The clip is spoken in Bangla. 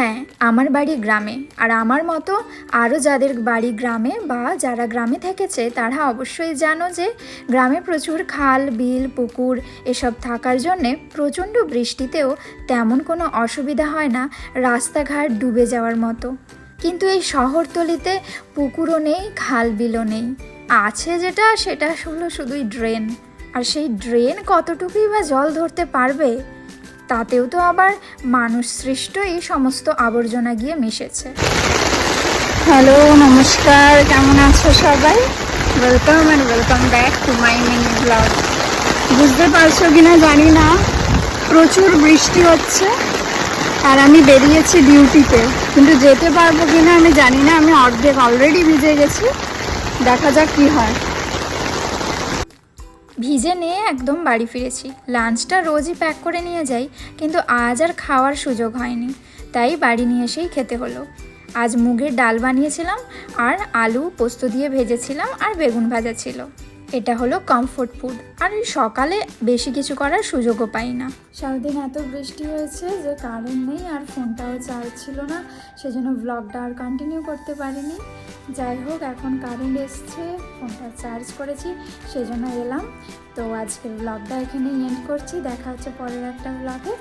হ্যাঁ, আমার বাড়ি গ্রামে। আর আমার মতো আরও যাদের বাড়ি গ্রামে বা যারা গ্রামে থেকেছে তারা অবশ্যই জানো যে গ্রামে প্রচুর খাল, বিল, পুকুর এসব থাকার জন্যে প্রচণ্ড বৃষ্টিতেও তেমন কোনো অসুবিধা হয় না রাস্তাঘাট ডুবে যাওয়ার মতো। কিন্তু এই শহরতলিতে পুকুরও নেই, খাল বিলও নেই। আছে যেটা সেটা হলো শুধুই ড্রেন। আর সেই ড্রেন কতটুকুই বা জল ধরতে পারবে? তাতেও তো আবার মানুষ সৃষ্ট এই সমস্ত আবর্জনা গিয়ে মিশেছে। হ্যালো, নমস্কার, কেমন আছো সবাই? Welcome back to my mini blog. বুঝতে পারছো কিনা জানি না, প্রচুর বৃষ্টি হচ্ছে আর আমি বেরিয়েছি ডিউটিতে, কিন্তু যেতে পারবো কিনা আমি জানি না। আমি অর্ধেক অলরেডি ভিজে গেছি, দেখা যাক কি হয়। ভিজে নিয়ে একদম বাড়ি ফিরেছি। লাঞ্চটা রোজই প্যাক করে নিয়ে যাই, কিন্তু আজ আর খাওয়ার সুযোগ হয়নি, তাই বাড়ি নিয়ে এসেই খেতে হলো। আজ মুগের ডাল বানিয়েছিলাম আর আলু পোস্ত দিয়ে ভেজেছিলাম আর বেগুন ভাজা ছিল। এটা হলো কমফোর্ট ফুড। আর এই সকালে বেশি কিছু করার সুযোগও পাই না। সারাদিন এত বৃষ্টি হয়েছে যে কারেন্ট নেই আর ফোনটাও চার্জ ছিল না, সেজন্য ব্লগটা আর কন্টিনিউ করতে পারিনি। যাই হোক, এখন কারেন্ট এসছে, ফোনটা চার্জ করেছি, সেজন্য এলাম। তো আজকের ব্লগটা এখানেই এন্ড করছি। দেখা হচ্ছে পরের একটা ব্লগে।